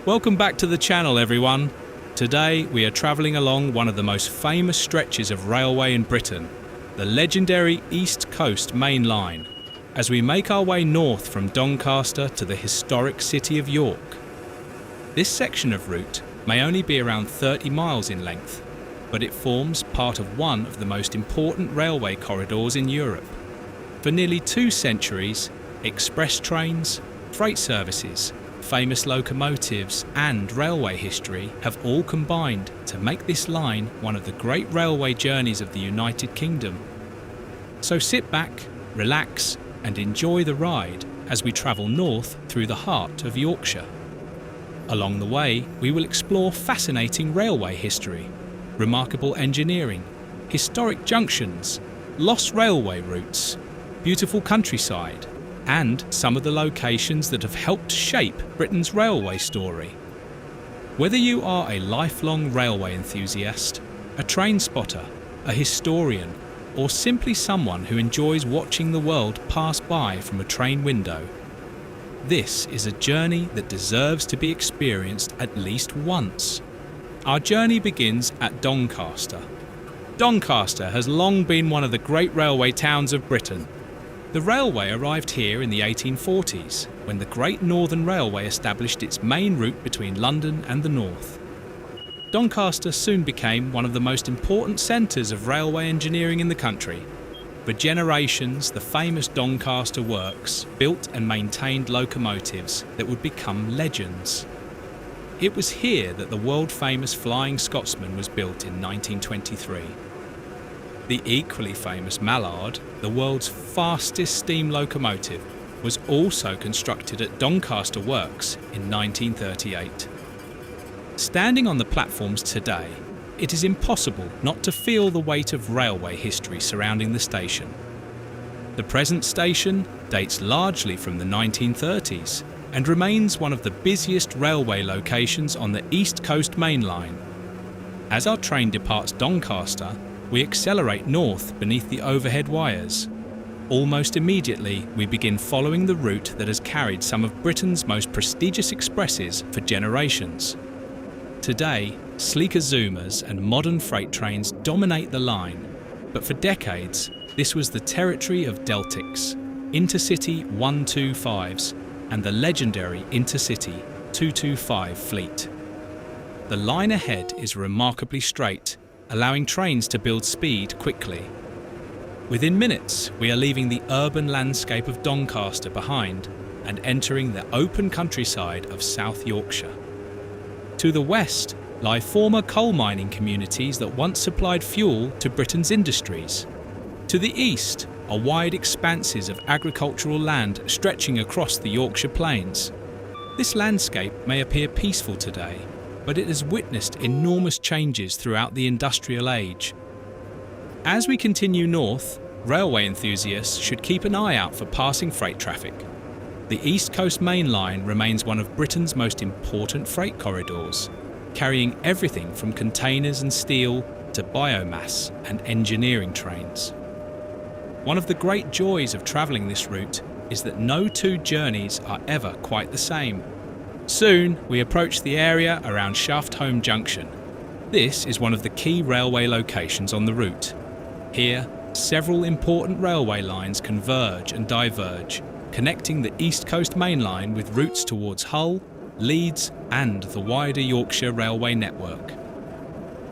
Welcome back to the channel, everyone. Today we are travelling along one of the most famous stretches of railway in Britain, the legendary East Coast Main Line, as we make our way north from Doncaster to the historic city of York. This section of route may only be around 30 miles in length, but it forms part of one of the most important railway corridors in Europe. For nearly 2 centuries, express trains, freight services, famous locomotives and railway history have all combined to make this line one of the great railway journeys of the United Kingdom. So sit back, relax and enjoy the ride as we travel north through the heart of Yorkshire. Along the way, we will explore fascinating railway history, remarkable engineering, historic junctions, lost railway routes, beautiful countryside, and some of the locations that have helped shape Britain's railway story. Whether you are a lifelong railway enthusiast, a train spotter, a historian, or simply someone who enjoys watching the world pass by from a train window, this is a journey that deserves to be experienced at least once. Our journey begins at Doncaster. Doncaster has long been one of the great railway towns of Britain. The railway arrived here in the 1840s, when the Great Northern Railway established its main route between London and the north. Doncaster soon became one of the most important centres of railway engineering in the country. For generations, the famous Doncaster Works built and maintained locomotives that would become legends. It was here that the world-famous Flying Scotsman was built in 1923. The equally famous Mallard, the world's fastest steam locomotive, was also constructed at Doncaster Works in 1938. Standing on the platforms today, it is impossible not to feel the weight of railway history surrounding the station. The present station dates largely from the 1930s and remains one of the busiest railway locations on the East Coast Main Line. As our train departs Doncaster, we accelerate north beneath the overhead wires. Almost immediately, we begin following the route that has carried some of Britain's most prestigious expresses for generations. Today, sleeker Zoomers and modern freight trains dominate the line, but for decades, this was the territory of Deltics, Intercity 125s, and the legendary Intercity 225 fleet. The line ahead is remarkably straight, allowing trains to build speed quickly. Within minutes, we are leaving the urban landscape of Doncaster behind and entering the open countryside of South Yorkshire. To the west lie former coal mining communities that once supplied fuel to Britain's industries. To the east are wide expanses of agricultural land stretching across the Yorkshire plains. This landscape may appear peaceful today, but it has witnessed enormous changes throughout the industrial age. As we continue north, railway enthusiasts should keep an eye out for passing freight traffic. The East Coast Main Line remains one of Britain's most important freight corridors, carrying everything from containers and steel to biomass and engineering trains. One of the great joys of travelling this route is that no 2 journeys are ever quite the same. Soon, we approach the area around Shaftholme Junction. This is one of the key railway locations on the route. Here, several important railway lines converge and diverge, connecting the East Coast Main Line with routes towards Hull, Leeds, and the wider Yorkshire railway network.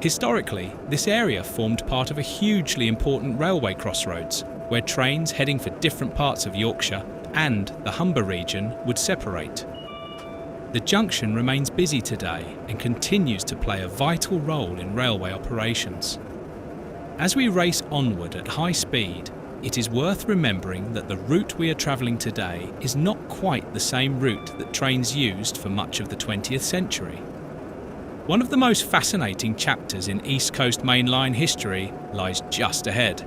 Historically, this area formed part of a hugely important railway crossroads, where trains heading for different parts of Yorkshire and the Humber region would separate. The junction remains busy today and continues to play a vital role in railway operations. As we race onward at high speed, it is worth remembering that the route we are travelling today is not quite the same route that trains used for much of the 20th century. One of the most fascinating chapters in East Coast Main Line history lies just ahead.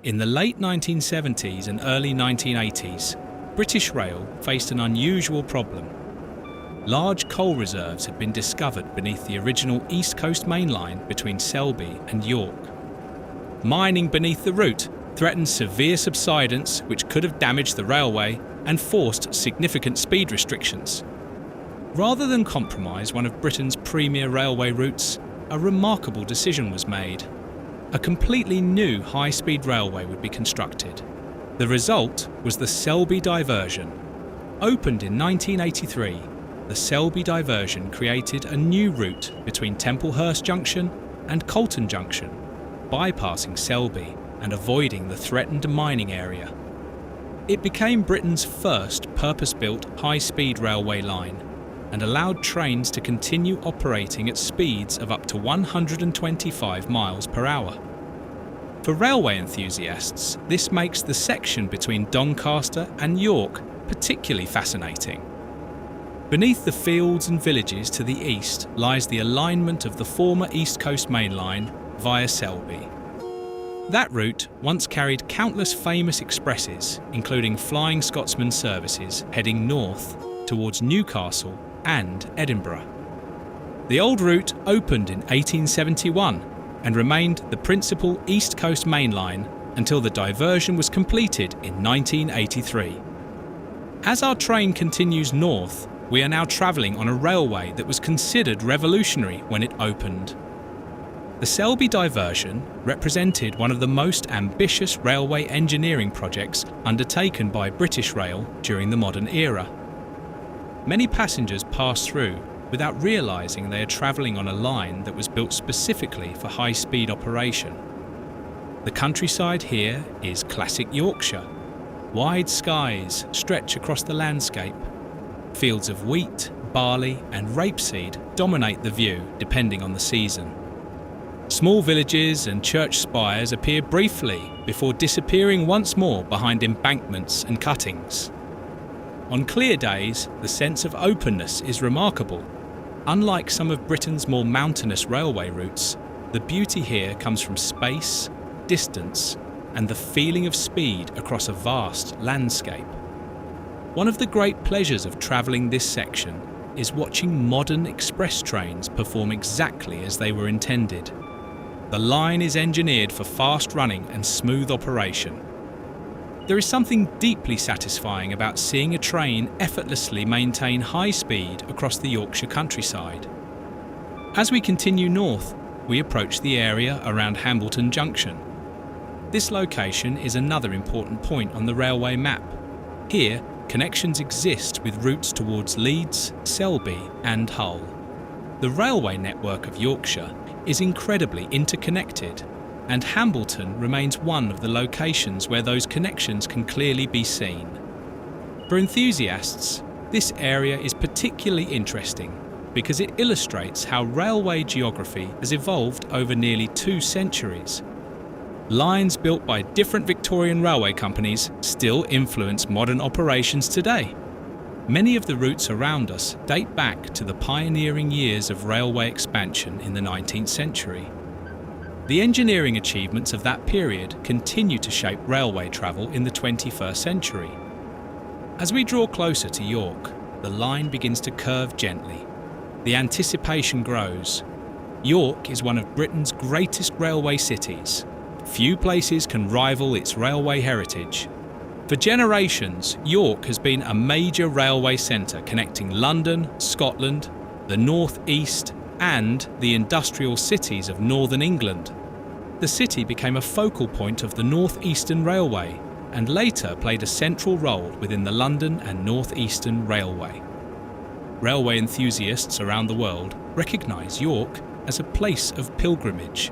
In the late 1970s and early 1980s, British Rail faced an unusual problem. Large coal reserves had been discovered beneath the original East Coast Main Line between Selby and York. Mining beneath the route threatened severe subsidence which could have damaged the railway and forced significant speed restrictions. Rather than compromise one of Britain's premier railway routes, a remarkable decision was made. A completely new high-speed railway would be constructed. The result was the Selby Diversion. Opened in 1983, the Selby Diversion created a new route between Templehurst Junction and Colton Junction, bypassing Selby and avoiding the threatened mining area. It became Britain's first purpose-built high-speed railway line and allowed trains to continue operating at speeds of up to 125 miles per hour. For railway enthusiasts, this makes the section between Doncaster and York particularly fascinating. Beneath the fields and villages to the east lies the alignment of the former East Coast Main Line via Selby. That route once carried countless famous expresses, including Flying Scotsman services heading north towards Newcastle and Edinburgh. The old route opened in 1871 and remained the principal East Coast Main Line until the diversion was completed in 1983. As our train continues north, we are now travelling on a railway that was considered revolutionary when it opened. The Selby Diversion represented one of the most ambitious railway engineering projects undertaken by British Rail during the modern era. Many passengers pass through without realising they are travelling on a line that was built specifically for high-speed operation. The countryside here is classic Yorkshire. Wide skies stretch across the landscape. Fields of wheat, barley and rapeseed dominate the view depending on the season. Small villages and church spires appear briefly before disappearing once more behind embankments and cuttings. On clear days, the sense of openness is remarkable. Unlike some of Britain's more mountainous railway routes, the beauty here comes from space, distance, and the feeling of speed across a vast landscape. One of the great pleasures of travelling this section is watching modern express trains perform exactly as they were intended. The line is engineered for fast running and smooth operation. There is something deeply satisfying about seeing a train effortlessly maintain high speed across the Yorkshire countryside. As we continue north, we approach the area around Hambleton Junction. This location is another important point on the railway map. Here, connections exist with routes towards Leeds, Selby and Hull. The railway network of Yorkshire is incredibly interconnected, and Hambleton remains one of the locations where those connections can clearly be seen. For enthusiasts, this area is particularly interesting because it illustrates how railway geography has evolved over nearly 2 centuries. Lines built by different Victorian railway companies still influence modern operations today. Many of the routes around us date back to the pioneering years of railway expansion in the 19th century. The engineering achievements of that period continue to shape railway travel in the 21st century. As we draw closer to York, the line begins to curve gently. The anticipation grows. York is one of Britain's greatest railway cities. Few places can rival its railway heritage. For generations, York has been a major railway centre connecting London, Scotland, the North East and the industrial cities of northern England. The city became a focal point of the North Eastern Railway and later played a central role within the London and North Eastern Railway. Railway enthusiasts around the world recognise York as a place of pilgrimage.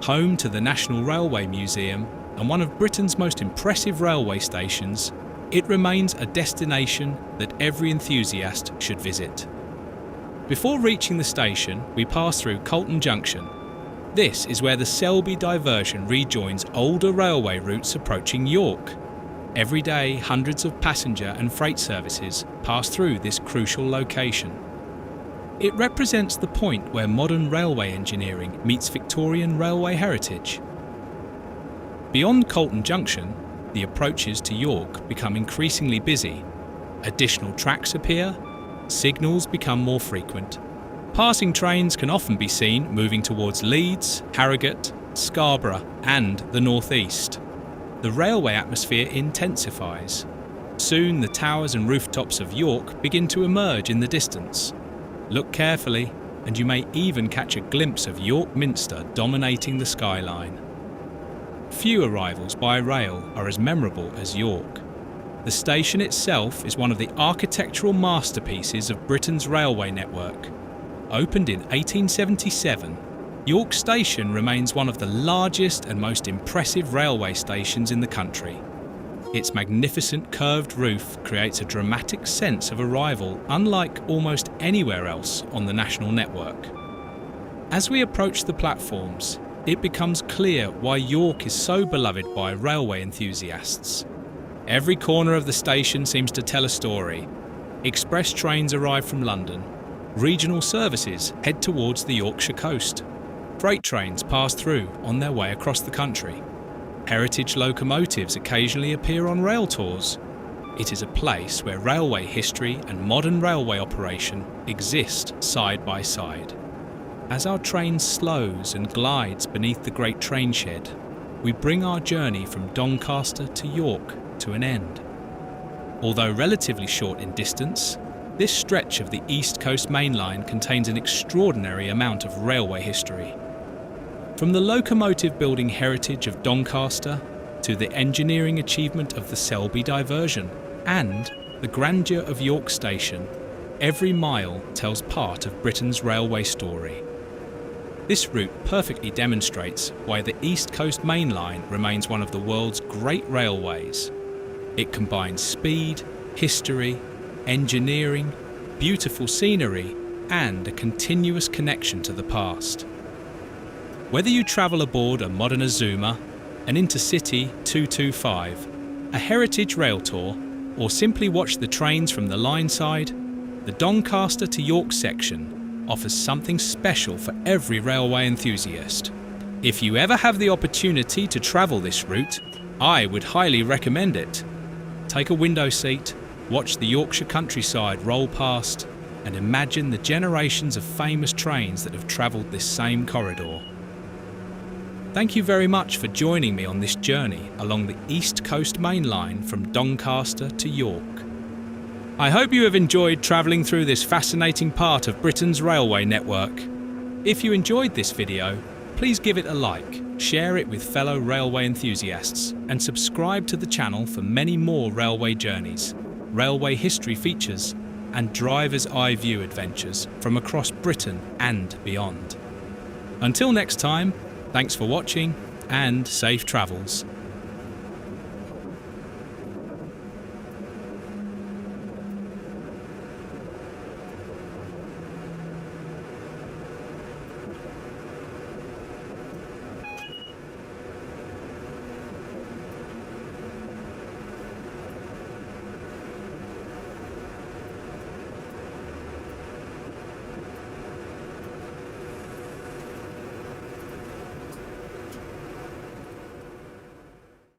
Home to the National Railway Museum and one of Britain's most impressive railway stations, it remains a destination that every enthusiast should visit. Before reaching the station, we pass through Colton Junction. This is where the Selby Diversion rejoins older railway routes approaching York. Every day, hundreds of passenger and freight services pass through this crucial location. It represents the point where modern railway engineering meets Victorian railway heritage. Beyond Colton Junction, the approaches to York become increasingly busy. Additional tracks appear, signals become more frequent. Passing trains can often be seen moving towards Leeds, Harrogate, Scarborough and the North East. The railway atmosphere intensifies. Soon the towers and rooftops of York begin to emerge in the distance. Look carefully, and you may even catch a glimpse of York Minster dominating the skyline. Few arrivals by rail are as memorable as York. The station itself is one of the architectural masterpieces of Britain's railway network. Opened in 1877, York Station remains one of the largest and most impressive railway stations in the country. Its magnificent curved roof creates a dramatic sense of arrival unlike almost anywhere else on the national network. As we approach the platforms, it becomes clear why York is so beloved by railway enthusiasts. Every corner of the station seems to tell a story. Express trains arrive from London. Regional services head towards the Yorkshire coast. Freight trains pass through on their way across the country. Heritage locomotives occasionally appear on rail tours. It is a place where railway history and modern railway operation exist side by side. As our train slows and glides beneath the great train shed, we bring our journey from Doncaster to York to an end. Although relatively short in distance, this stretch of the East Coast Main Line contains an extraordinary amount of railway history. From the locomotive building heritage of Doncaster to the engineering achievement of the Selby Diversion and the grandeur of York Station, every mile tells part of Britain's railway story. This route perfectly demonstrates why the East Coast Main Line remains one of the world's great railways. It combines speed, history, engineering, beautiful scenery, and a continuous connection to the past. Whether you travel aboard a modern Azuma, an Intercity 225, a heritage rail tour, or simply watch the trains from the line side, the Doncaster to York section offers something special for every railway enthusiast. If you ever have the opportunity to travel this route, I would highly recommend it. Take a window seat, watch the Yorkshire countryside roll past, and imagine the generations of famous trains that have travelled this same corridor. Thank you very much for joining me on this journey along the East Coast Main Line from Doncaster to York. I hope you have enjoyed travelling through this fascinating part of Britain's railway network. If you enjoyed this video, please give it a like, share it with fellow railway enthusiasts, and subscribe to the channel for many more railway journeys, railway history features, and driver's eye view adventures from across Britain and beyond. Until next time, thanks for watching and safe travels.